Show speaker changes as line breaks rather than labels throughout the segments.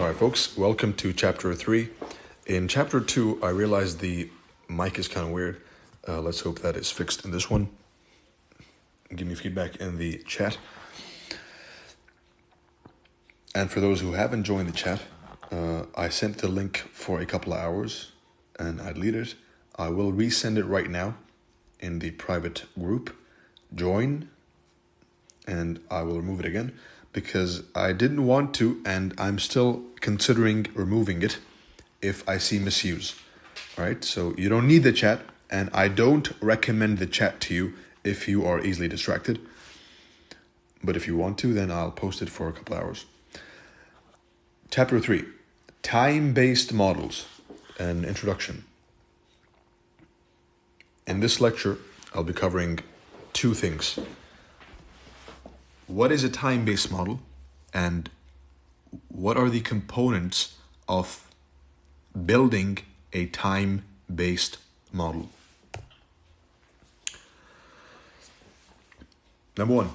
All right, folks, welcome to chapter 3. In chapter 2, I realized the mic is kind of weird. Let's hope that is fixed in this one. Give me feedback in the chat. And for those who haven't joined the chat, I sent the link for a couple of hours and I deleted it. I will resend it right now in the private group. Join, and I will remove it again because I didn't want to, and I'm still considering removing it if I see misuse. All right, so you don't need the chat, and I don't recommend the chat to you if you are easily distracted. But if you want to, then I'll post it for a couple hours. Chapter 3, Time-Based Models, an introduction. In this lecture, I'll be covering two things. What is a time-based model, and what are the components of building a time-based model? Number one,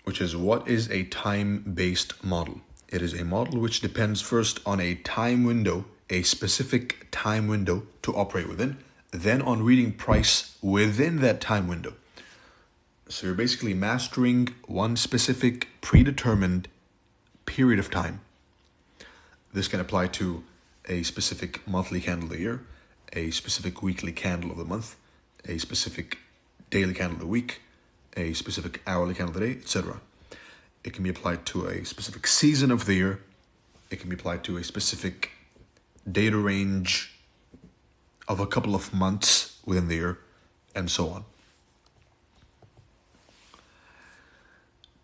which is what is a time-based model? It is a model which depends first on a time window, a specific time window to operate within, then on reading price within that time window. So you're basically mastering one specific predetermined period of time. This can apply to a specific monthly candle of the year, a specific weekly candle of the month, a specific daily candle of the week, a specific hourly candle of the day, etc. It can be applied to a specific season of the year. It can be applied to a specific data range of a couple of months within the year, and so on.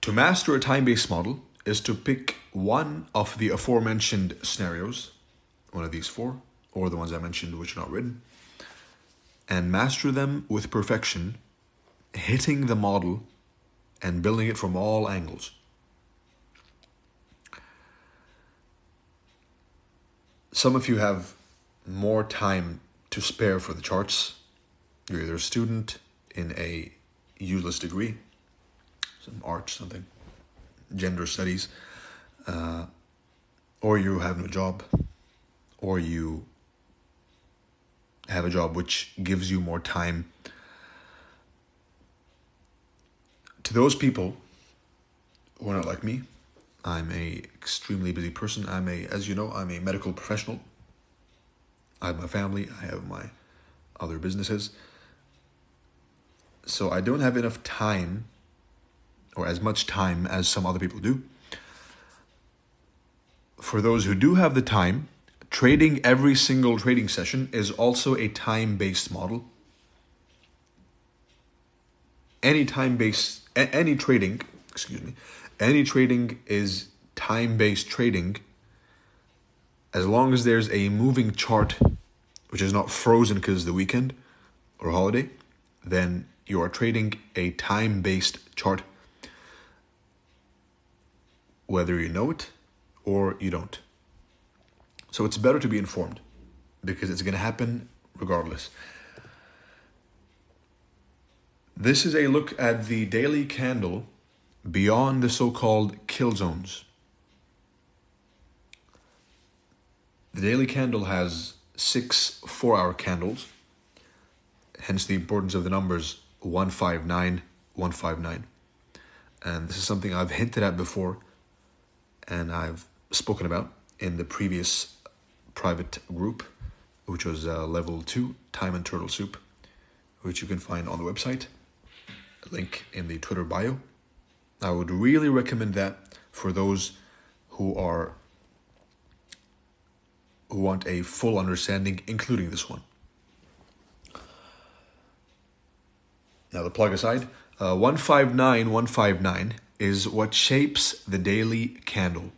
To master a time-based model is to pick one of the aforementioned scenarios, one of these four, or the ones I mentioned which are not written, and master them with perfection, hitting the model and building it from all angles. Some of you have more time to spare for the charts. You're either a student in a useless degree, some art, something, gender studies, or you have no job, or you have a job which gives you more time. To those people who are not like me, I'm a extremely busy person. As you know, I'm a medical professional. I have my family, I have my other businesses. So I don't have enough time, or as much time as some other people do. For those who do have the time, trading every single trading session is also a time-based model. Any trading is time-based trading as long as there's a moving chart which is not frozen because it's the weekend or holiday, then you are trading a time-based chart, whether you know it or you don't. So it's better to be informed because it's going to happen regardless. This is a look at the daily candle beyond the so-called kill zones. The daily candle has 6 4-hour candles, hence the importance of the numbers 159, 159. And this is something I've hinted at before and I've spoken about in the previous private group, which was level 2, Time and Turtle Soup, which you can find on the website. Link in the Twitter bio. I would really recommend that for those who want a full understanding, including this one. Now the plug aside, 159, 159 is what shapes the daily candle.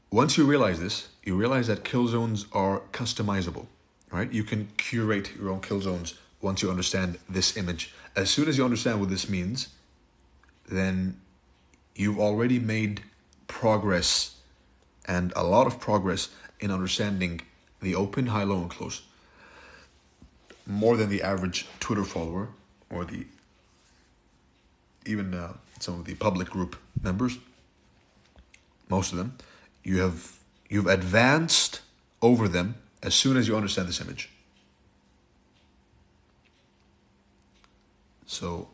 Once you realize this, you realize that kill zones are customizable, right? You can curate your own kill zones once you understand this image. As soon as you understand what this means, then you've already made progress, and a lot of progress, in understanding the open, high, low, and close. More than the average Twitter follower or the even some of the public group members, most of them, you've advanced over them as soon as you understand this image. So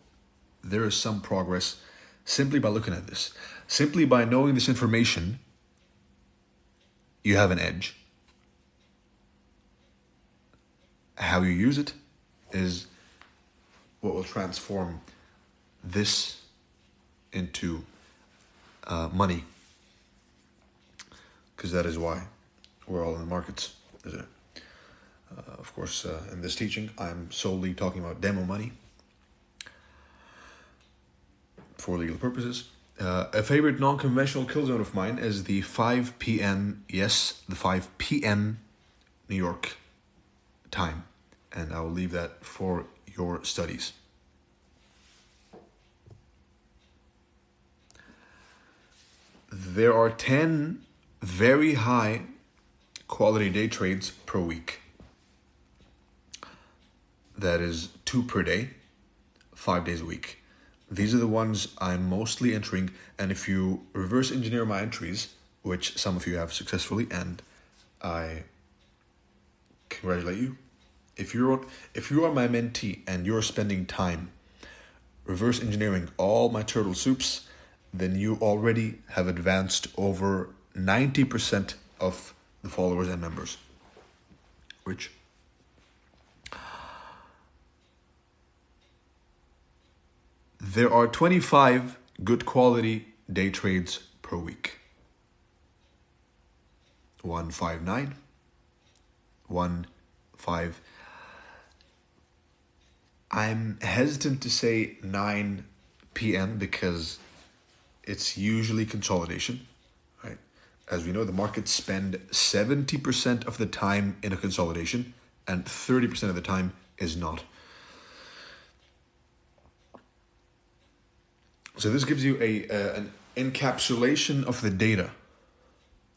there is some progress simply by looking at this. Simply by knowing this information, you have an edge. How you use it is what will transform this into money. Because that is why we're all in the markets, isn't it? Of course, in this teaching, I'm solely talking about demo money for legal purposes. A favorite non-conventional kill zone of mine is the 5 p.m. Yes, the 5 p.m. New York time. And I will leave that for your studies. There are 10 very high quality day trades per week. That is 2 per day, 5 days a week. These are the ones I'm mostly entering, and if you reverse engineer my entries, which some of you have successfully, and I congratulate you. If you are my mentee and you're spending time reverse engineering all my turtle soups, then you already have advanced over 90% of the followers and members. Which there are 25 good quality day trades per week. 159, 15. I'm hesitant to say 9 p.m. because it's usually consolidation, right? As we know, the markets spend 70% of the time in a consolidation and 30% of the time is not. So this gives you an encapsulation of the data,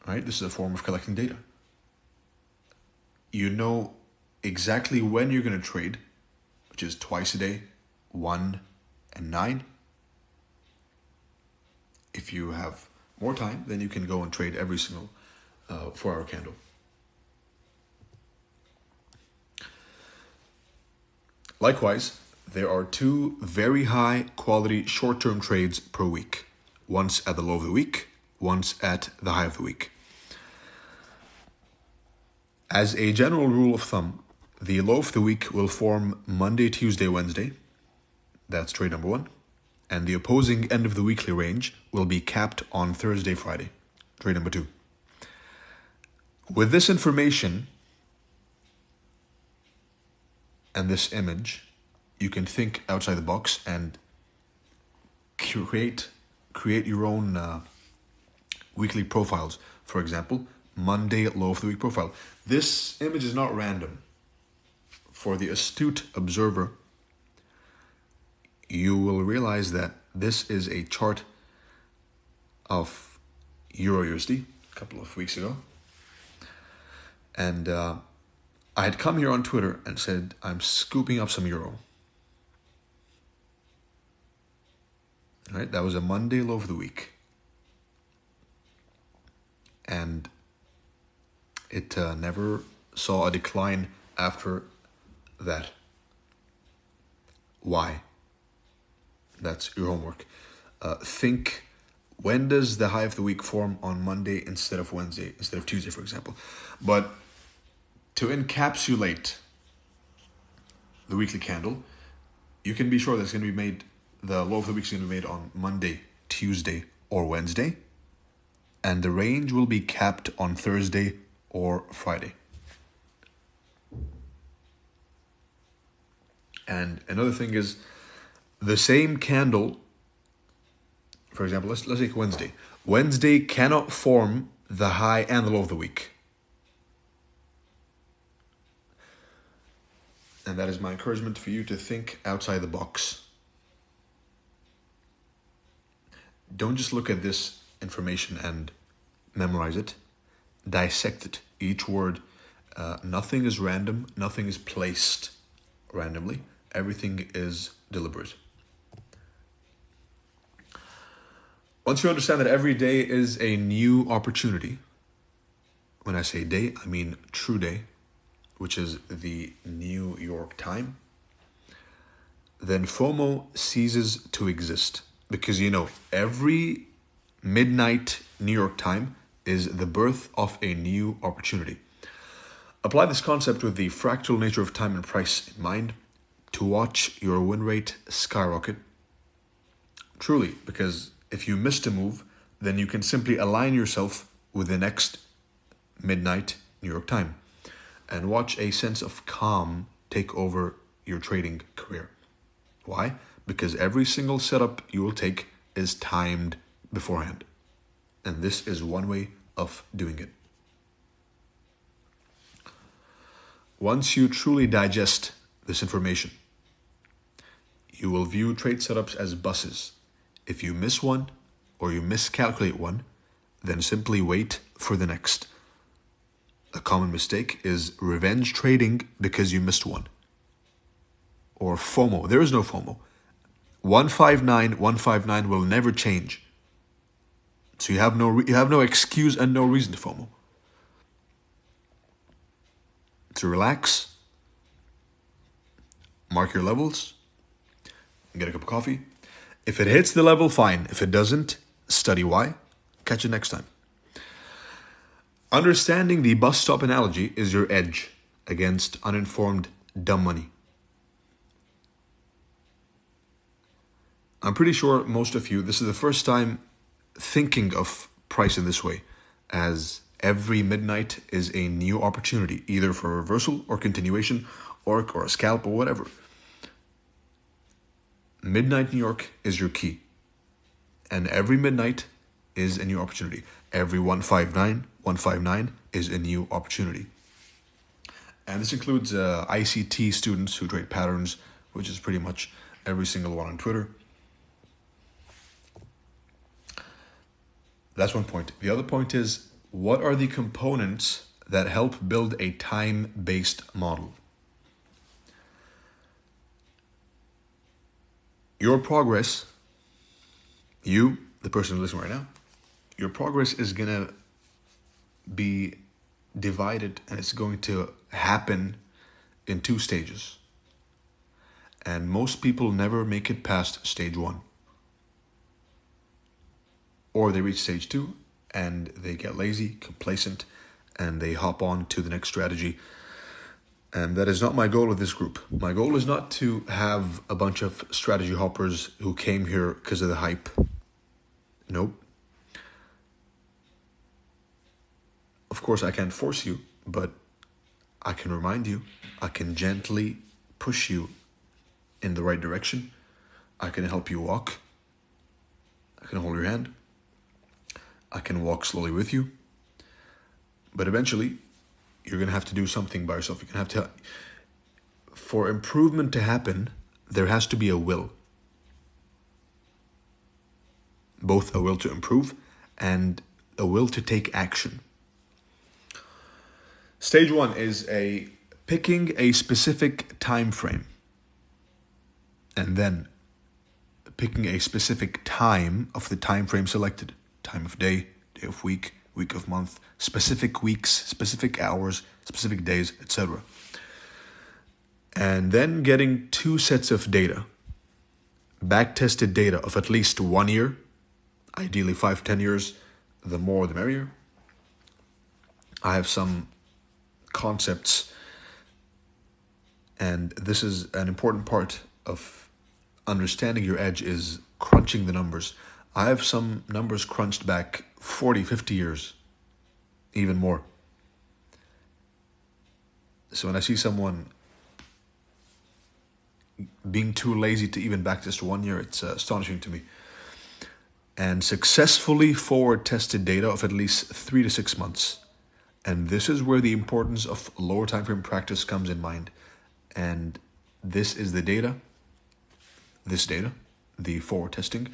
right? This is a form of collecting data. You know exactly when you're going to trade, which is twice a day, 1 and 9. If you have more time, then you can go and trade every single 4-hour candle. Likewise, there are 2 very high quality short-term trades per week. Once at the low of the week, once at the high of the week. As a general rule of thumb, the low of the week will form Monday, Tuesday, Wednesday. That's trade number 1. And the opposing end of the weekly range will be capped on Thursday, Friday. Trade number 2. With this information and this image, you can think outside the box and create your own weekly profiles. For example, Monday low of the week profile. This image is not random. For the astute observer, you will realize that this is a chart of Euro USD a couple of weeks ago. And I had come here on Twitter and said, I'm scooping up some Euro. Right, that was a Monday low of the week. And it never saw a decline after that. Why? That's your homework. Think, when does the high of the week form on Monday instead of Wednesday, instead of Tuesday, for example? But to encapsulate the weekly candle, you can be sure that it's going to be made, the low of the week is going to be made on Monday, Tuesday, or Wednesday. And the range will be capped on Thursday or Friday. And another thing is, the same candle, for example, let's take Wednesday. Wednesday cannot form the high and the low of the week. And that is my encouragement for you to think outside the box. Don't just look at this information and memorize it. Dissect it. Each word. Nothing is random. Nothing is placed randomly. Everything is deliberate. Once you understand that every day is a new opportunity, when I say day, I mean true day, which is the New York time, then FOMO ceases to exist. Because every midnight New York time is the birth of a new opportunity. Apply this concept with the fractal nature of time and price in mind to watch your win rate skyrocket. Truly, because if you missed a move, then you can simply align yourself with the next midnight New York time and watch a sense of calm take over your trading career. Why? Because every single setup you will take is timed beforehand. And this is one way of doing it. Once you truly digest this information, you will view trade setups as buses. If you miss one or you miscalculate one, then simply wait for the next. A common mistake is revenge trading because you missed one. Or FOMO. There is no FOMO. 159 will never change. So you have no excuse and no reason to FOMO. To relax, mark your levels, get a cup of coffee. If it hits the level, fine. If it doesn't, study why. Catch you next time. Understanding the bus stop analogy is your edge against uninformed dumb money. I'm pretty sure most of you, this is the first time thinking of price in this way, as every midnight is a new opportunity, either for a reversal or continuation or a scalp or whatever. Midnight New York is your key. And every midnight is a new opportunity. Every 159 is a new opportunity. And this includes ICT students who trade patterns, which is pretty much every single one on Twitter. That's one point. The other point is, what are the components that help build a time-based model? Your progress, you, the person listening right now, your progress is going to be divided and it's going to happen in 2 stages. And most people never make it past stage 1. Or they reach stage 2 and they get lazy, complacent, and they hop on to the next strategy. And that is not my goal with this group. My goal is not to have a bunch of strategy hoppers who came here because of the hype. Nope. Of course, I can't force you, but I can remind you. I can gently push you in the right direction. I can help you walk. I can hold your hand. I can walk slowly with you. But eventually, you're going to have to do something by yourself. You're going to have to... For improvement to happen, there has to be a will. Both a will to improve and a will to take action. Stage 1 is picking a specific time frame. And then picking a specific time of the time frame selected. Time of day, day of week, week of month, specific weeks, specific hours, specific days, etc. And then getting 2 sets of data. Back-tested data of at least 1 year, ideally 5-10 years, the more the merrier. I have some concepts, and this is an important part of understanding your edge, is crunching the numbers. I have some numbers crunched back 40, 50 years, even more. So when I see someone being too lazy to even back test 1 year, it's astonishing to me. And successfully forward tested data of at least 3 to 6 months. And this is where the importance of lower time frame practice comes in mind. And this is the data, the forward testing,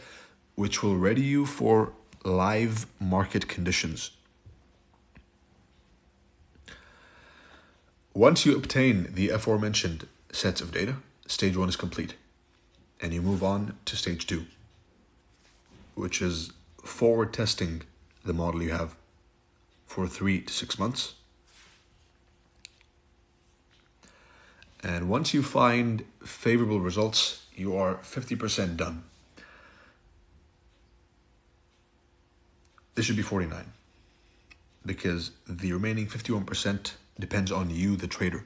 which will ready you for live market conditions. Once you obtain the aforementioned sets of data, stage 1 is complete. And you move on to stage 2, which is forward testing the model you have for 3 to 6 months. And once you find favorable results, you are 50% done. This should be 49, because the remaining 51% depends on you, the trader.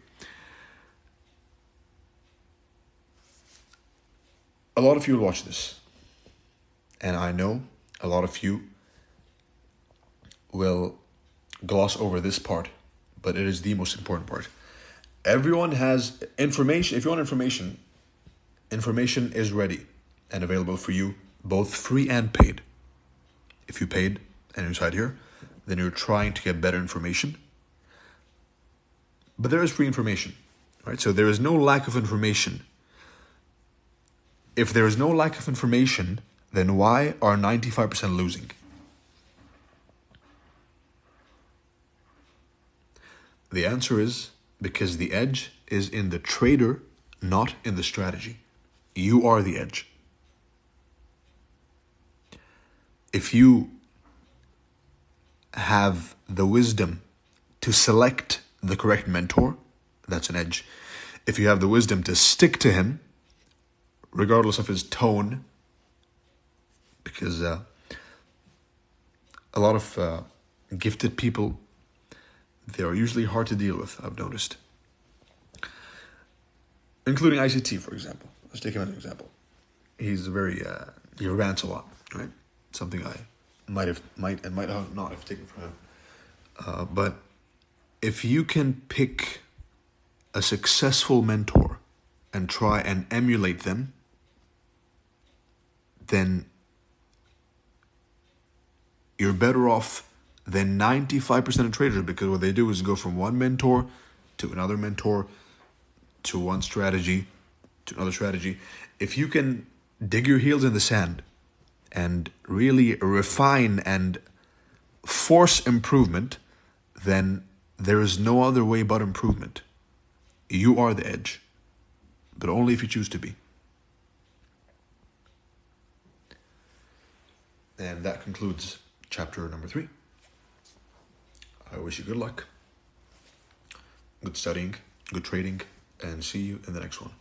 A lot of you will watch this, and I know a lot of you will gloss over this part, but it is the most important part. Everyone has information. If you want information, information is ready and available for you, both free and paid. If you paid and you're inside here, then you're trying to get better information. But there is free information, right? So there is no lack of information. If there is no lack of information, then why are 95% losing? The answer is because the edge is in the trader, not in the strategy. You are the edge. If you have the wisdom to select the correct mentor, that's an edge. If you have the wisdom to stick to him, regardless of his tone, because a lot of gifted people, they are usually hard to deal with, I've noticed. Including ICT, for example. Let's take him as an example. He's very, he rants a lot, right? Something I might not have taken from him. But if you can pick a successful mentor and try and emulate them, then you're better off than 95% of traders, because what they do is go from one mentor to another mentor to one strategy to another strategy. If you can dig your heels in the sand and really refine and force improvement, then there is no other way but improvement. You are the edge, but only if you choose to be. And that concludes chapter number 3. I wish you good luck, good studying, good trading, and see you in the next one.